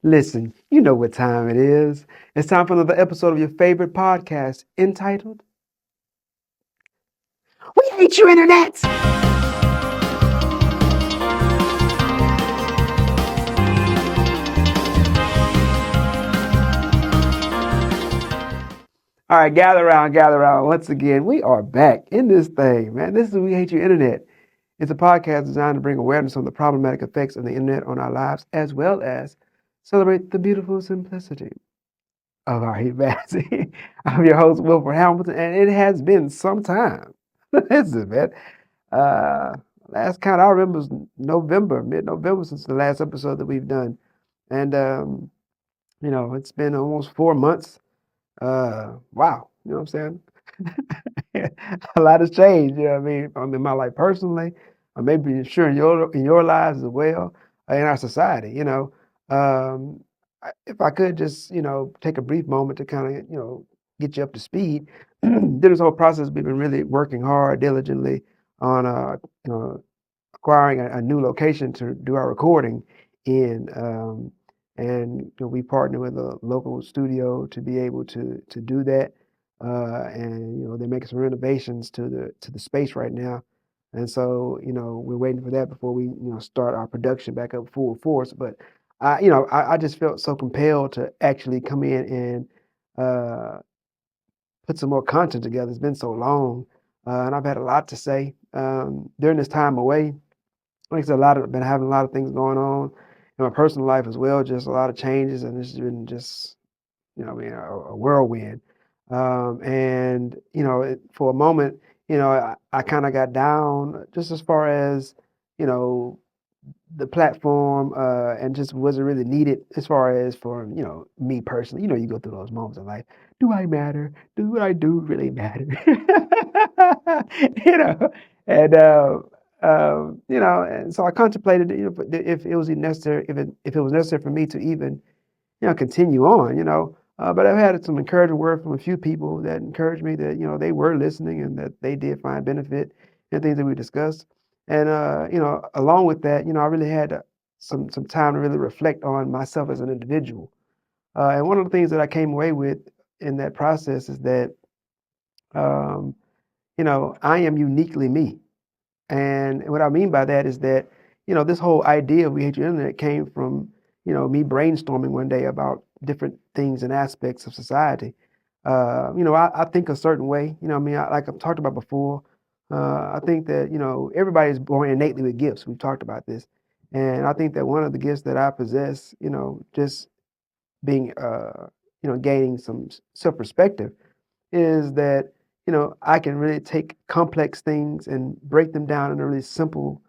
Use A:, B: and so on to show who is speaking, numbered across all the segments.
A: Listen, you know what time it is. It's time for another episode of your favorite podcast entitled We Hate You Internet! All right, gather around, gather around. Once again, we are back in this thing, man. This is We Hate You Internet. It's a podcast designed to bring awareness on the problematic effects of the internet on our lives, as well as celebrate the beautiful simplicity of our humanity. I'm your host, Wilford Hamilton, and it has been some time. Listen, man. Uh, last count I remember was November, mid-November since the last episode that we've done. And, it's been almost 4 months. Wow. You know what I'm saying? A lot has changed. You know what I mean? In my life personally, or maybe sure in your lives as well, in our society. If I could just take a brief moment to kind of get you up to speed. Through this whole process, we've been really working hard, diligently on acquiring a new location to do our recording in. And we partner with a local studio to be able to do that. And they're making some renovations to the space right now, and so we're waiting for that before we start our production back up full force. But I just felt so compelled to actually come in and put some more content together. It's been so long, and I've had a lot to say during this time away. Like I said, been having a lot of things going on in my personal life as well. Just a lot of changes, and it's been just a whirlwind. And for a moment, I kind of got down just as far as you know the platform, and just wasn't really needed as far as for me personally. You go through those moments in life. Do I matter? Do what I do really matter? you know, and and so I contemplated, if it was necessary, if it was necessary for me to even continue on. But I've had some encouraging word from a few people that encouraged me that they were listening and that they did find benefit in things that we discussed. And along with that, I really had some time to really reflect on myself as an individual. And one of the things that I came away with in that process is that um, I am uniquely me. And what I mean by that is that, this whole idea of We Hate Your Internet came from, me brainstorming one day about different things and aspects of society. I think a certain way, like I've talked about before. I think that, everybody's born innately with gifts. We've talked about this. And I think that one of the gifts that I possess, just being, gaining some self-perspective is that I can really take complex things and break them down in a really simple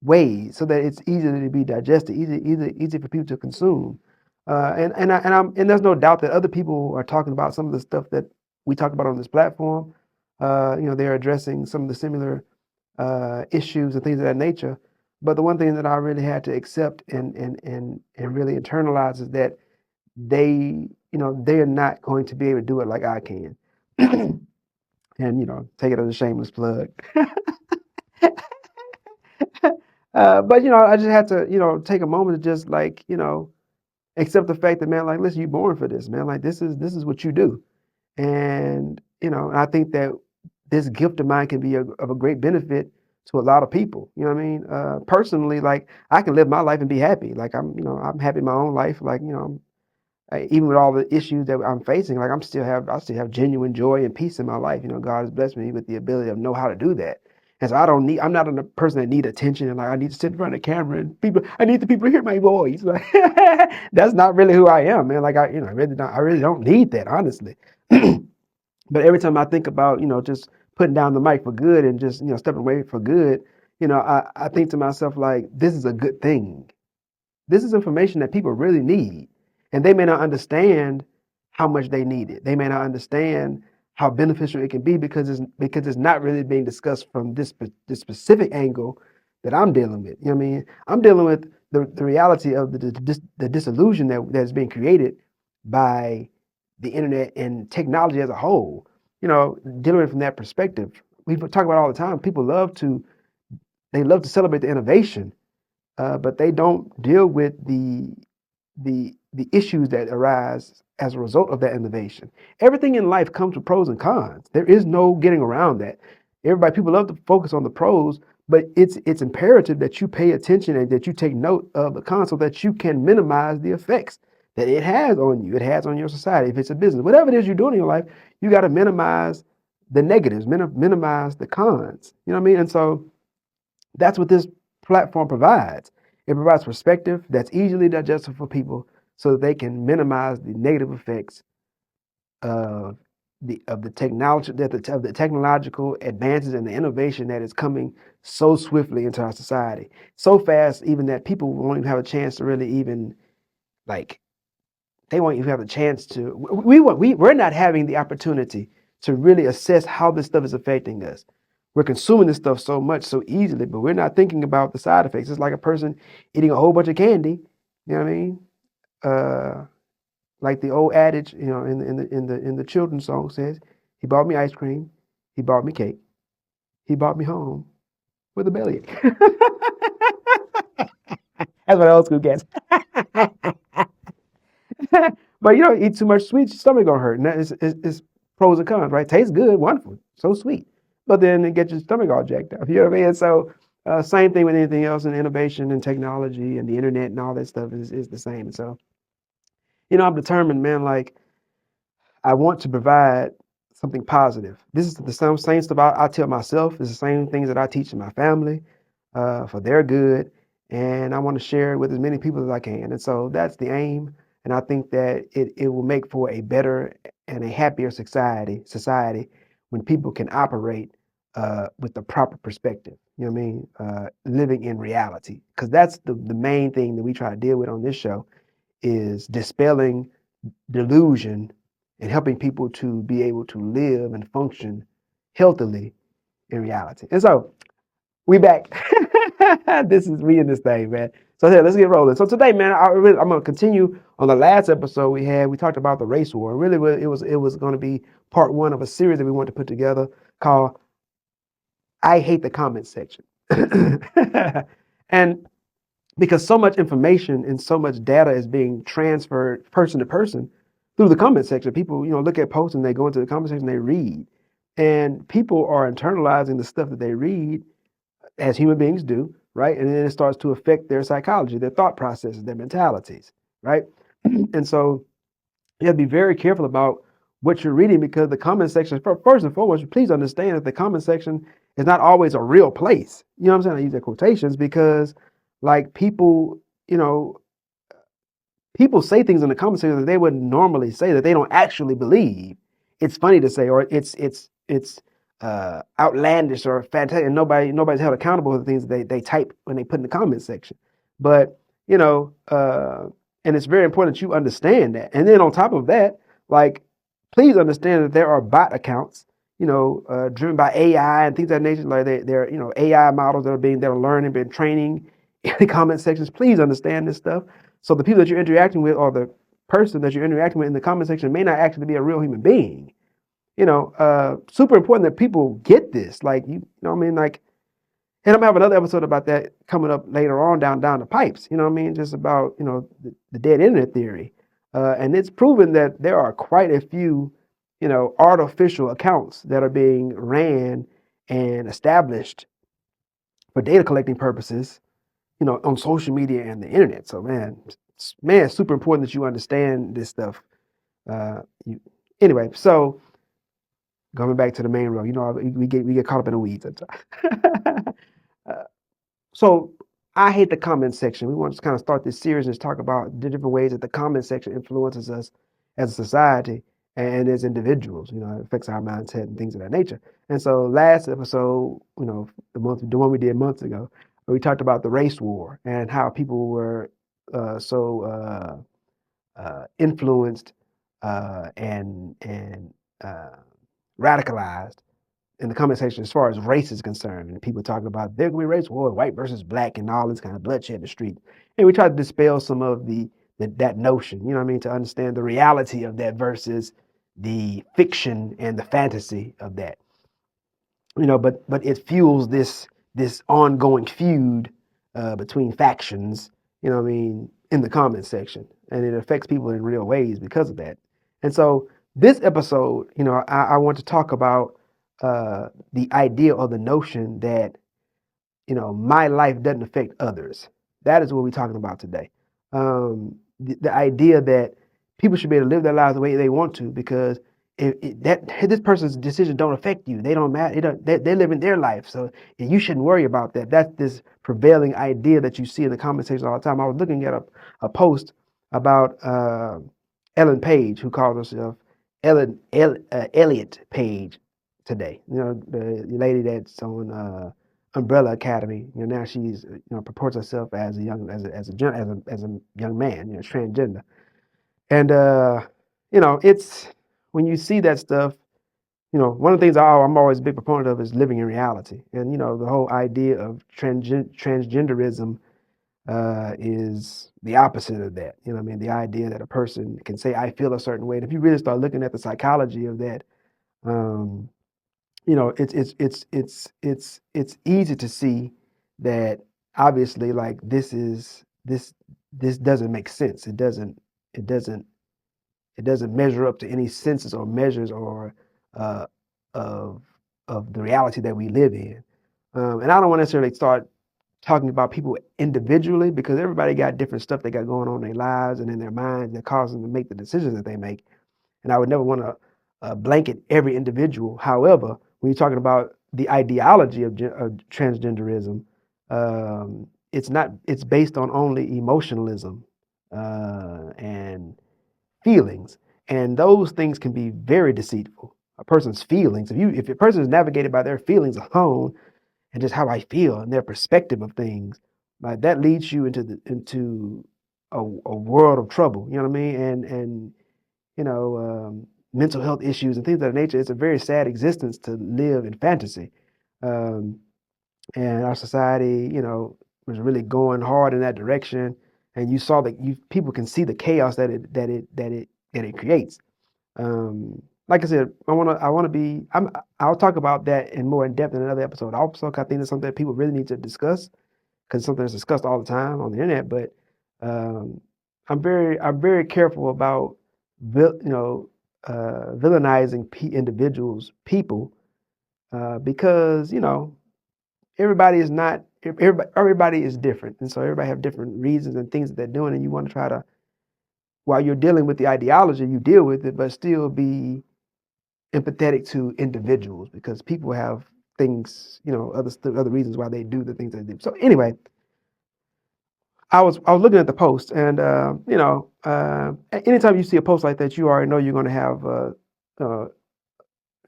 A: ways so that it's easy to be digested, easy for people to consume. And there's no doubt that other people are talking about some of the stuff that we talk about on this platform. They're addressing some of the similar issues and things of that nature. But the one thing that I really had to accept and really internalize is that they're not going to be able to do it like I can. And take it as a shameless plug. But I just had to take a moment to just like accept the fact that, man, like, listen, you're born for this, man. Like, this is what you do. And and I think that this gift of mine can be of a great benefit to a lot of people. You know what I mean? Personally, like, I can live my life and be happy. Like, I'm happy in my own life. Like, even with all the issues that I'm facing, like, I still have genuine joy and peace in my life. God has blessed me with the ability to know how to do that. And so I'm not a person that need attention and like I need to sit in front of the camera and I need the people to hear my voice. Like, that's not really who I am, man. Like, I really don't need that, honestly. But every time I think about, just putting down the mic for good and just, stepping away for good, I think to myself, like, this is a good thing. This is information that people really need. And they may not understand how much they need it. They may not understand how beneficial it can be because it's not really being discussed from this specific angle that I'm dealing with. You know what I mean? I'm dealing with the reality of the disillusion that's being created by the internet and technology as a whole. Dealing with it from that perspective. We talk about it all the time. People love to celebrate the innovation, but they don't deal with the issues that arise as a result of that innovation. Everything in life comes with pros and cons. There is no getting around that. People love to focus on the pros, but it's imperative that you pay attention and that you take note of the cons so that you can minimize the effects that it has on you. It has on your society. If it's a business, whatever it is you're doing in your life, you got to minimize the negatives, minimize the cons. You know what I mean? And so that's what this platform provides. It provides perspective that's easily digestible for people so that they can minimize the negative effects of the technology of the technological advances and the innovation that is coming so swiftly into our society. So fast even that people won't even have a chance to really even like they won't even have a chance to we're not having the opportunity to really assess how this stuff is affecting us. We're consuming this stuff so much so easily, but we're not thinking about the side effects. It's like a person eating a whole bunch of candy. You know what I mean? Uh, like the old adage, in the children's song says, "He bought me ice cream, he bought me cake, he bought me home with a bellyache." That's what old school gets. But eat too much sweet, your stomach gonna hurt. And that is pros and cons, right? Tastes good, wonderful, so sweet. But then it gets your stomach all jacked up. You know what I mean? And so same thing with anything else in innovation and technology and the internet and all that stuff is the same. And so, I'm determined, man, like I want to provide something positive. This is the same stuff I tell myself. It's the same things that I teach in my family for their good. And I want to share it with as many people as I can. And so that's the aim. And I think that it will make for a better and a happier society when people can operate with the proper perspective. You know what I mean? Living in reality. Because that's the main thing that we try to deal with on this show is dispelling delusion and helping people to be able to live and function healthily in reality. And so we back. This is me in this thing, man. So here, let's get rolling. So today, man, I'm gonna continue on the last episode we had. We talked about the race war. Really, it was going to be part one of a series that we want to put together called "I Hate the Comment Section," and because so much information and so much data is being transferred person to person through the comment section. People, look at posts and they go into the comment section, they read, and people are internalizing the stuff that they read as human beings do, right? And then it starts to affect their psychology, their thought processes, their mentalities, right? And so you have to be very careful about what you're reading because the comment section, first and foremost, please understand that the comment section is not always a real place. You know what I'm saying? I use that quotations because like people say things in the comment section that they wouldn't normally say that they don't actually believe. It's funny to say, or it's outlandish or fantastic, and nobody's held accountable for the things that they type when they put in the comment section. But and it's very important that you understand that. And then on top of that, like, please understand that there are bot accounts, driven by AI and things of that nature. Like they're AI models that are learning, been training in the comment sections. Please understand this stuff. So the people that you're interacting with or the person that you're interacting with in the comment section may not actually be a real human being. Super important that people get this. Like, you know what I mean? Like, and I'm gonna have another episode about that coming up later on down the pipes. You know what I mean? Just about, the dead internet theory. And it's proven that there are quite a few, artificial accounts that are being ran and established for data collecting purposes, on social media and the internet. So it's super important that you understand this stuff. Anyway, so going back to the main road, we get caught up in the weeds sometimes. So I hate the comment section. We want to kind of start this series and just talk about the different ways that the comment section influences us as a society and as individuals. It affects our mindset and things of that nature. And so last episode, the one we did months ago, we talked about the race war and how people were so influenced and radicalized in the comment section as far as race is concerned. And people talking about there can be race war, white versus black, and all this kind of bloodshed in the street. And we try to dispel some of that notion, you know what I mean, to understand the reality of that versus the fiction and the fantasy of that. But it fuels this ongoing feud between factions, you know what I mean, in the comment section. And it affects people in real ways because of that. And so this episode, I want to talk about the idea or the notion that my life doesn't affect others. That is what we're talking about today. The idea that people should be able to live their lives the way they want to because that this person's decision don't affect you. They don't matter. They're living their life, so you shouldn't worry about that. That's this prevailing idea that you see in the conversation all the time. I was looking at a post about Ellen Page, who calls herself Elliot Page today. The lady that's on Umbrella Academy. Now she's purports herself as a young man, transgender. And it's when you see that stuff, one of the things I'm always a big proponent of is living in reality. And the whole idea of transgenderism is the opposite of that. You know what I mean? The idea that a person can say, I feel a certain way. And if you really start looking at the psychology of that, it's easy to see that obviously like this doesn't make sense. It doesn't measure up to any senses or measures or uh, of the reality that we live in. And I don't want to necessarily start talking about people individually because everybody got different stuff they got going on in their lives and in their minds that cause them to make the decisions that they make. And I would never want to blanket every individual. However, when you're talking about the ideology of transgenderism, it's based on only emotionalism and feelings, and those things can be very deceitful. A person's feelings, if a person is navigated by their feelings alone and just how I feel and their perspective of things, like that leads you into a world of trouble. You know what I mean? And mental health issues and things of that nature. It's a very sad existence to live in fantasy. Um, and our society, was really going hard in that direction. And you saw that people can see the chaos that it creates. Like I said, I'll talk about that in more in depth in another episode. Also, I think it's something that people really need to discuss because it's something that's discussed all the time on the internet. But um, I'm very careful about villainizing people, because everybody is not everybody is different, and so everybody have different reasons and things that they're doing, and you want to try to, while you're dealing with the ideology, you deal with it, but still be empathetic to individuals because people have things, other reasons why they do the things they do. So anyway, I was looking at the post, and anytime you see a post like that, you already know you're going to have uh,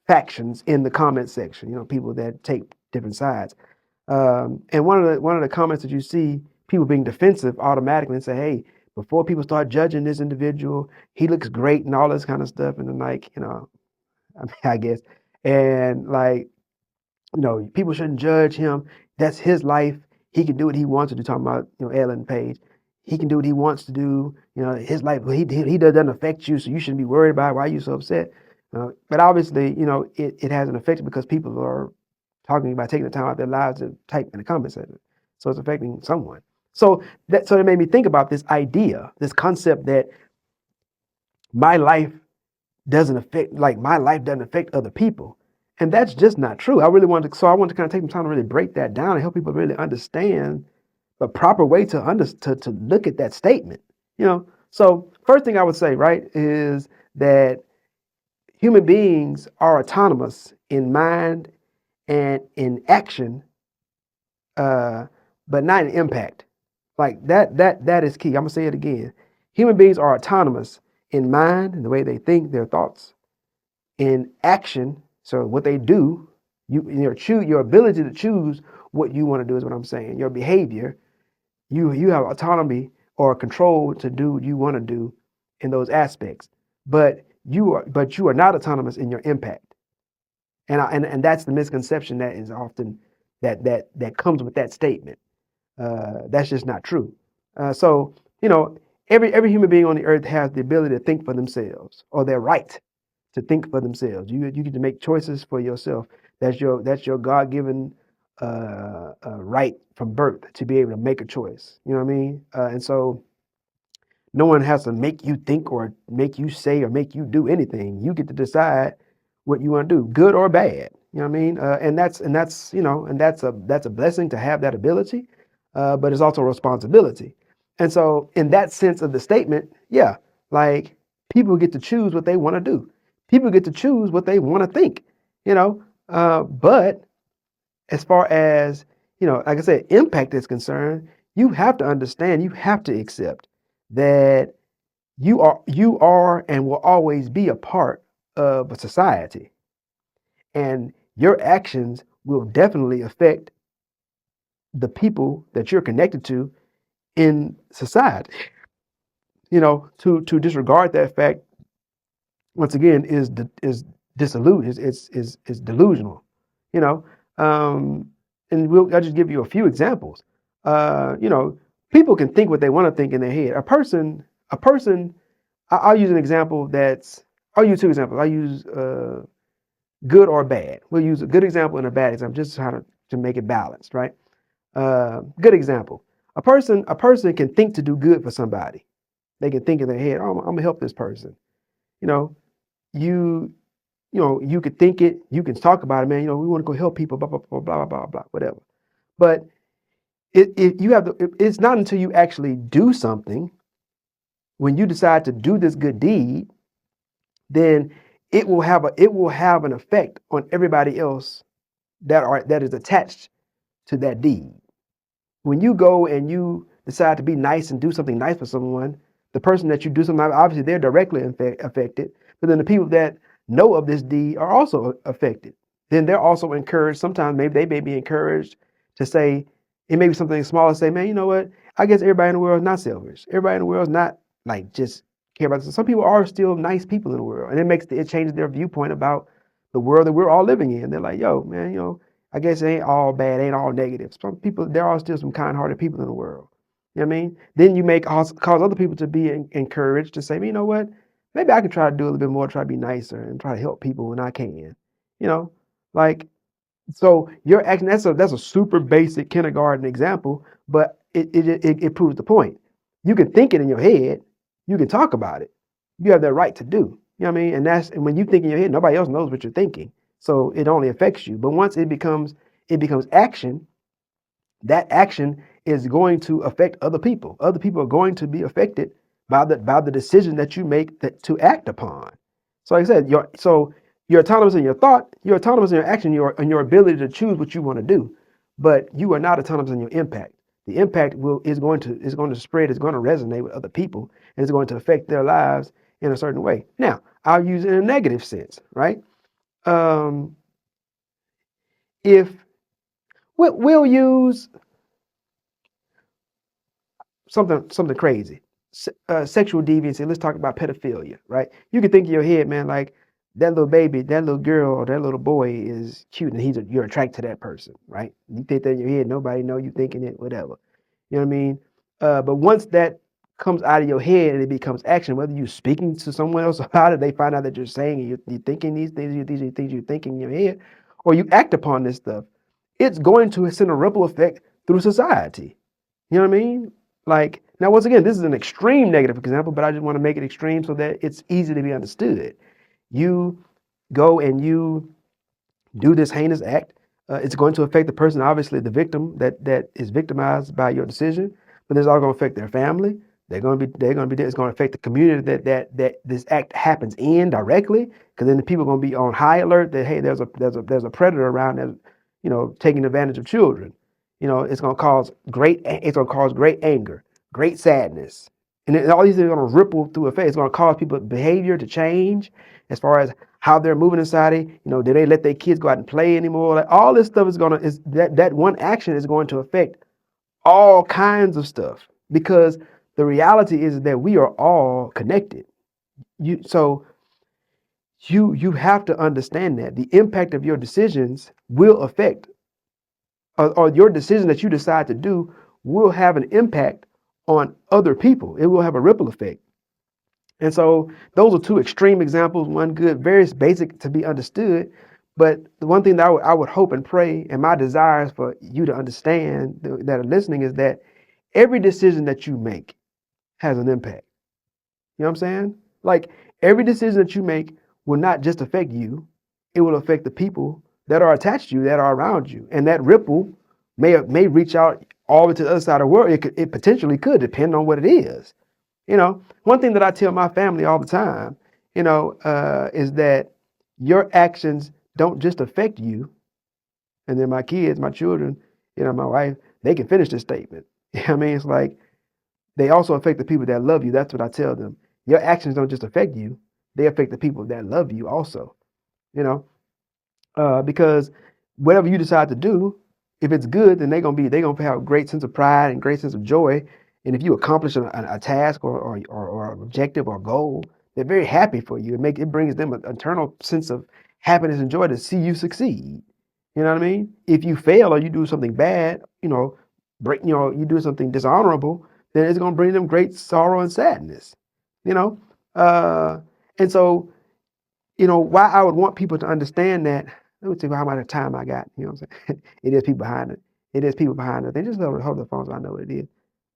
A: factions in the comment section. People that take different sides. And one of the comments that you see people being defensive automatically and say, "Hey, before people start judging this individual, he looks great and all this kind of stuff." And then like, I mean, I guess, and like, people shouldn't judge him. That's his life. He can do what he wants to do. Talking about, Ellen Page. He can do what he wants to do. His life. He doesn't affect you, so you shouldn't be worried about it. Why are you so upset? But obviously, it has an effect because people are talking about taking the time out of their lives to type in the comment section. So it's affecting someone. So it made me think about this idea, this concept that my life my life doesn't affect other people. And that's just not true. I want to kind of take some time to really break that down and help people really understand the proper way to look at that statement. So first thing I would say, right, is that human beings are autonomous in mind and in action, but not in impact. Like that is key. I'm gonna say it again. Human beings are autonomous in mind and the way they think, their thoughts, in action. So what they do, your ability to choose what you want to do is what I'm saying. Your behavior, you have autonomy or control to do what you want to do in those aspects. But you are not autonomous in your impact. And that's the misconception that is often that comes with that statement. That's just not true. So every human being on the earth has the ability to think for themselves, or their right to think for themselves. You get to make choices for yourself. That's your God given right from birth to be able to make a choice. You know what I mean? And so no one has to make you think or make you say or make you do anything. You get to decide what you want to do, good or bad. You know what I mean? And that's that's a blessing to have that ability, but it's also a responsibility. And so in that sense of the statement, yeah, like people get to choose what they want to do. People get to choose what they want to think. You know, but as far as like I said, impact is concerned, you have to understand, you have to accept that you are and will always be a part of a society, and your actions will definitely affect the people that you're connected to in society. To disregard that fact once again is disillusion, is delusional. You know, and I'll just give you a few examples. You know, people can think what they want to think in their head. A person. I'll use an example that's. I'll use two examples. I'll use good or bad. We'll use a good example and a bad example, just to make it balanced, right? Good example. A person can think to do good for somebody. They can think in their head, oh, I'm gonna help this person. You know, you you could think it, you can talk about it, man. We want to go help people, blah blah blah blah blah blah, whatever. But it's not until you actually do something, when you decide to do this good deed, then it will have an effect on everybody else that is attached to that deed. When you go and you decide to be nice and do something nice for someone, the person that you do something, obviously they're directly affected, but then the people that know of this deed are also affected. Then they're also encouraged. Sometimes maybe they may be encouraged to say, it may be something small, and say, man, you know what? I guess everybody in the world is not selfish. Everybody in the world is not like just care about this. Some people are still nice people in the world, and it changes their viewpoint about the world that we're all living in. They're like, yo, man, I guess it ain't all bad, ain't all negative. Some people, there are still some kind-hearted people in the world. You know what I mean? Then you may cause other people to be encouraged to say, you know what? Maybe I can try to do a little bit more, try to be nicer, and try to help people when I can. You know, like, so your action. That's a super basic kindergarten example, but it proves the point. You can think it in your head. You can talk about it. You have that right to do. You know what I mean? And when you think in your head, nobody else knows what you're thinking. So it only affects you. But once it becomes action, that action is going to affect other people. Other people are going to be affected by the decision that you make to act upon. So like I said, you're autonomous in your thought, you're autonomous in your action, and your ability to choose what you want to do. But you are not autonomous in your impact. The impact is going to spread, it's going to resonate with other people, and it's going to affect their lives in a certain way. Now, I'll use it in a negative sense, right? Um, if we'll use something crazy, sexual deviancy. Let's talk about pedophilia, right? You can think in your head, man, like that little baby, that little girl, or that little boy is cute, and you're attracted to that person, right? You think that in your head, nobody know you thinking it, whatever. You know what I mean? But once that comes out of your head and it becomes action, whether you're speaking to someone else about it, they find out that you're saying and you're thinking these are things you're thinking in your head, or you act upon this stuff, it's going to send a ripple effect through society. You know what I mean? Like, now, once again, this is an extreme negative example, but I just want to make it extreme so that it's easy to be understood. You go and you do this heinous act. It's going to affect the person, obviously, the victim that is victimized by your decision, but it's all going to affect their family. It's going to affect the community that this act happens in directly, because then the people are going to be on high alert that, hey, there's a predator around that's taking advantage of children. It's going to cause great anger, great sadness, and then all these things are going to ripple through effect. It's going to cause people's behavior to change as far as how they're moving in society. Do they let their kids go out and play anymore? Like, all this stuff is that one action is going to affect all kinds of stuff, because the reality is that we are all connected. You have to understand that the impact of your decisions will affect, or your decision that you decide to do will have an impact on other people. It will have a ripple effect. And so those are two extreme examples, one good, very basic to be understood, But the one thing that I would hope and pray, and my desire is for you to understand that are listening, is that every decision that you make has an impact. You know what I'm saying? Like every decision that you make will not just affect you, it will affect the people that are attached to you, that are around you. And that ripple may reach out all the way to the other side of the world. It potentially could, depend on what it is. You know, one thing that I tell my family all the time, is that your actions don't just affect you. And then my kids, my children, my wife, they can finish this statement. You know what I mean? It's like they also affect the people that love you. That's what I tell them. Your actions don't just affect you; they affect the people that love you also. You know, because whatever you decide to do, if it's good, then they gonna have a great sense of pride and great sense of joy. And if you accomplish a task or an objective or goal, they're very happy for you. It brings them an internal sense of happiness and joy to see you succeed. You know what I mean? If you fail or you do something bad, you do something dishonorable, then it's gonna bring them great sorrow and sadness. You know, uh, and so why I would want people to understand that. Let me see how much time I got. You know what I'm saying? It is people behind it. It is people behind it. They just hold the phone so I know what it is.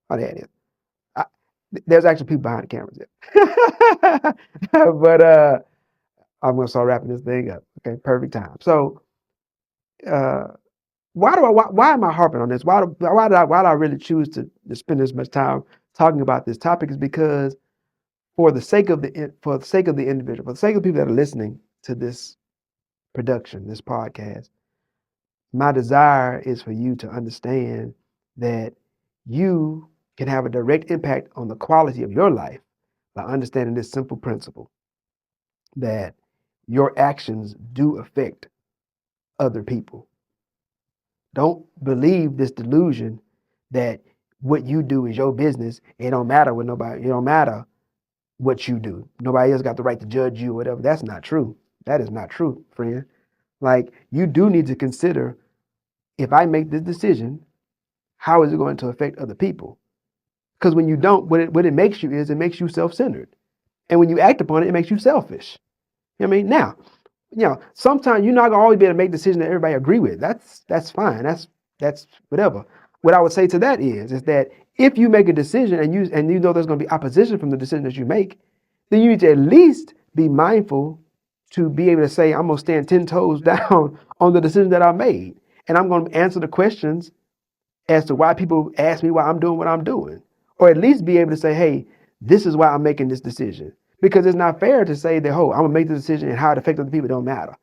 A: Oh, there it is. I, there's actually people behind the cameras there. But I'm gonna start wrapping this thing up. Okay, perfect time. So uh, why am I harping on this? Why do I really choose to spend this much time talking about this topic? Is because for the sake of the individual, for the sake of the people that are listening to this production, this podcast, my desire is for you to understand that you can have a direct impact on the quality of your life by understanding this simple principle that your actions do affect other people. Don't believe this delusion that what you do is your business. It don't matter what nobody, it don't matter what you do. Nobody else got the right to judge you or whatever. That's not true. That is not true, friend. Like, you do need to consider, if I make this decision, how is it going to affect other people? Because when you don't, what it makes you is it makes you self-centered. And when you act upon it, it makes you selfish. You know what I mean? Now, sometimes you're not gonna always be able to make decisions that everybody agree with. That's fine. That's whatever. What I would say to that is that if you make a decision and you know there's gonna be opposition from the decision that you make, then you need to at least be mindful to be able to say, I'm gonna stand 10 toes down on the decision that I made. And I'm gonna answer the questions as to why people ask me why I'm doing what I'm doing. Or at least be able to say, hey, this is why I'm making this decision. Because it's not fair to say that, oh, I'm gonna make the decision and how it affects other people don't matter.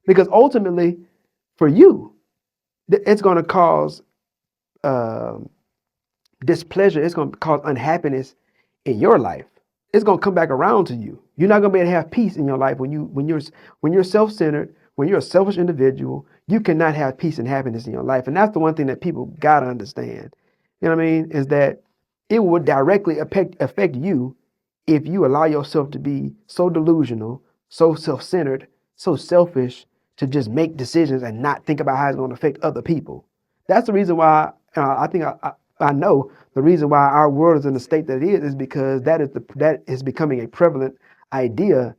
A: Because ultimately, for you, it's gonna cause displeasure. It's gonna cause unhappiness in your life. It's gonna come back around to you. You're not gonna be able to have peace in your life when you're self-centered, when you're a selfish individual. You cannot have peace and happiness in your life. And that's the one thing that people gotta understand. You know what I mean? Is that it will directly affect you if you allow yourself to be so delusional, so self-centered, so selfish, to just make decisions and not think about how it's going to affect other people. That's the reason why I know the reason why our world is in the state that it is because that is becoming a prevalent idea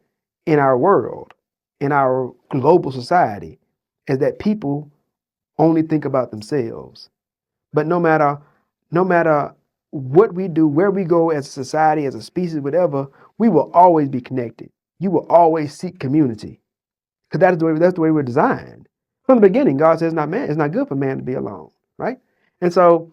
A: in our world, in our global society, is that people only think about themselves. But no matter what we do, where we go as a society, as a species, whatever, we will always be connected. You will always seek community, because that's the way we're designed. From the beginning, God says it's not good for man to be alone, right? And so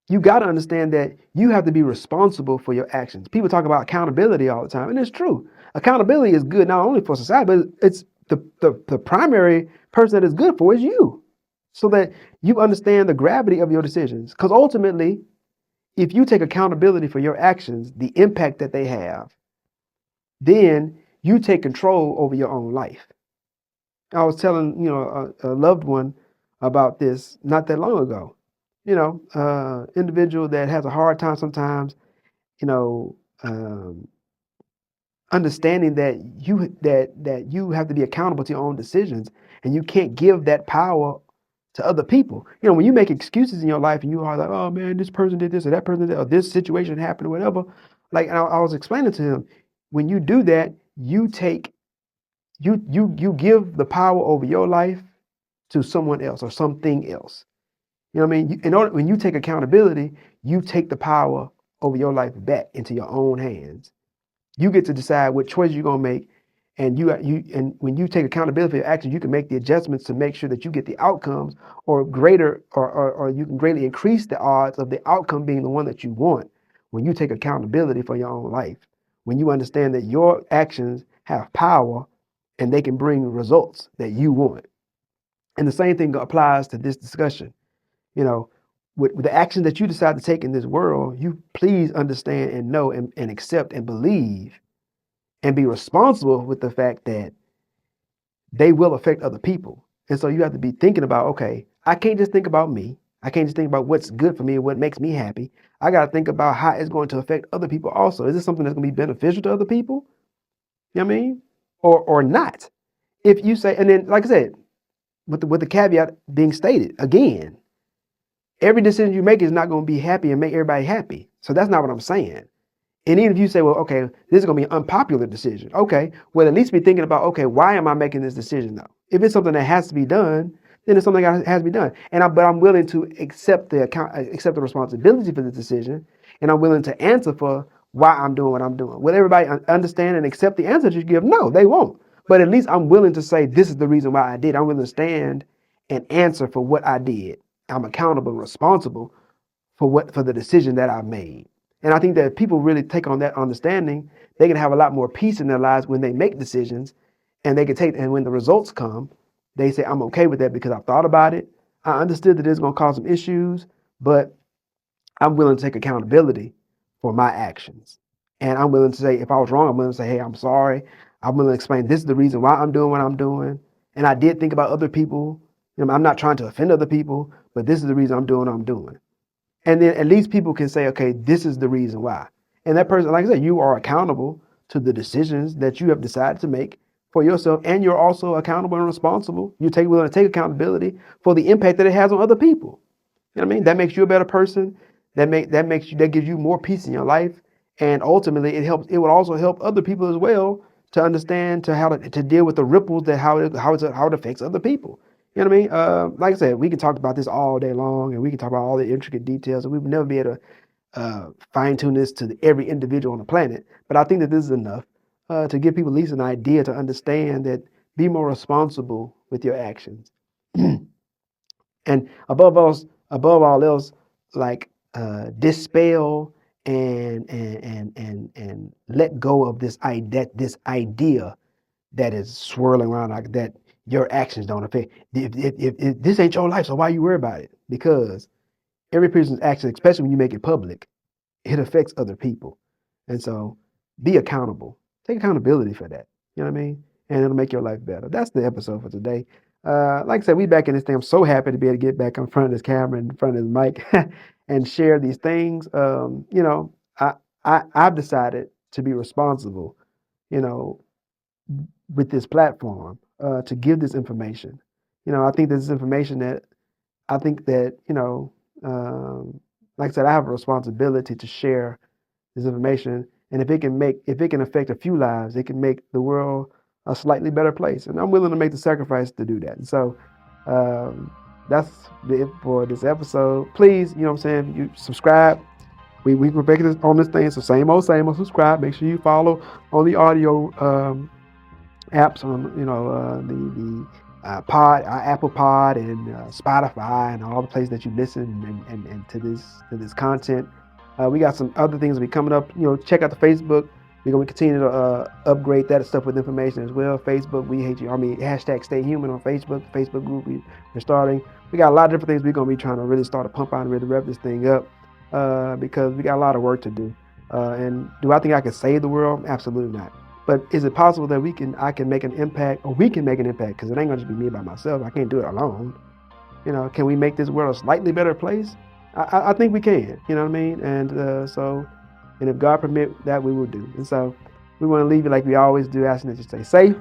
A: you got to understand that you have to be responsible for your actions. People talk about accountability all the time, and it's true. Accountability is good not only for society, but it's the primary person that is good for is you, so that you understand the gravity of your decisions. Because ultimately, if you take accountability for your actions, the impact that they have, then you take control over your own life. I was telling a loved one about this not that long ago. Individual that has a hard time sometimes, you know, um, understanding that you have to be accountable to your own decisions, and you can't give that power to other people. When you make excuses in your life and you are like, oh man, this person did this or that person did that, or this situation happened or whatever. Like, and I was explaining to him, when you do that, You give the power over your life to someone else or something else. You know what I mean? When you take accountability, you take the power over your life back into your own hands. You get to decide what choice you're gonna make, and and when you take accountability for your actions, you can make the adjustments to make sure that you get the outcomes or greater, or you can greatly increase the odds of the outcome being the one that you want when you take accountability for your own life. When you understand that your actions have power and they can bring results that you want. And the same thing applies to this discussion. You know, with the action that you decide to take in this world, you please understand and know and accept and believe and be responsible with the fact that they will affect other people. And so you have to be thinking about, okay, I can't just think about me. I can't just think about what's good for me and what makes me happy. I got to think about how it's going to affect other people also. Is this something that's going to be beneficial to other people? You know what I mean? Or not. If you say, and then, like I said, with the caveat being stated, again, every decision you make is not going to be happy and make everybody happy. So that's not what I'm saying. And even if you say, well, okay, this is going to be an unpopular decision. Okay, well, at least be thinking about, okay, why am I making this decision though? If it's something that has to be done, then it's something that has to be done. But I'm willing to accept the responsibility for the decision, and I'm willing to answer for why I'm doing what I'm doing. Will everybody understand and accept the answer that you give? No, they won't. But at least I'm willing to say this is the reason why I did. I'm willing to stand and answer for what I did. I'm accountable and responsible for the decision that I made. And I think that if people really take on that understanding, they can have a lot more peace in their lives when they make decisions, and and when the results come, they say, I'm okay with that because I've thought about it. I understood that it's going to cause some issues, but I'm willing to take accountability for my actions. And I'm willing to say, if I was wrong, I'm willing to say, hey, I'm sorry. I'm willing to explain this is the reason why I'm doing what I'm doing. And I did think about other people. I'm not trying to offend other people, but this is the reason I'm doing what I'm doing. And then at least people can say, okay, this is the reason why. And that person, like I said, you are accountable to the decisions that you have decided to make for yourself. And you're also accountable and responsible. You're willing to take accountability for the impact that it has on other people. You know what I mean? That makes you a better person. That gives you more peace in your life. And ultimately it will also help other people as well to understand how to deal with the ripples that how it affects other people. You know what I mean? Like I said, we can talk about this all day long, and we can talk about all the intricate details, and we would never be able to fine tune this to every individual on the planet. But I think that this is enough to give people at least an idea to understand that be more responsible with your actions, and above all else, like dispel and let go of this idea that is swirling around like that your actions don't affect. If this ain't your life, so why you worry about it? Because every person's action, especially when you make it public, it affects other people. And so be accountable. Take accountability for that. You know what I mean? And it'll make your life better. That's the episode for today. Like I said, we back in this thing. I'm so happy to be able to get back in front of this camera, in front of this mic, and share these things. I've decided to be responsible, you know, with this platform to give this information. I think this is information that I think that, like I said, I have a responsibility to share this information. And if it can affect a few lives, it can make the world a slightly better place. And I'm willing to make the sacrifice to do that. And so that's it for this episode. Please, you know what I'm saying, you subscribe. We're making this on this thing. So same old, subscribe. Make sure you follow on the audio apps on the Apple Pod and Spotify and all the places that you listen and to this content. We got some other things that be coming up. Check out the Facebook. We're gonna continue to upgrade that stuff with information as well. Facebook, we hate you. Hashtag Stay Human on Facebook. Facebook group we're starting. We got a lot of different things we're gonna be trying to really start to pump out and really rev this thing up because we got a lot of work to do. And do I think I can save the world? Absolutely not. But is it possible that I can make an impact, or we can make an impact? Because it ain't gonna just be me by myself. I can't do it alone. Can we make this world a slightly better place? I think we can. You know what I mean? And if God permit, that we will do. And so we want to leave you like we always do, asking that you stay safe,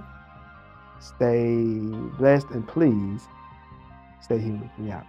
A: stay blessed, and please stay human. Yeah.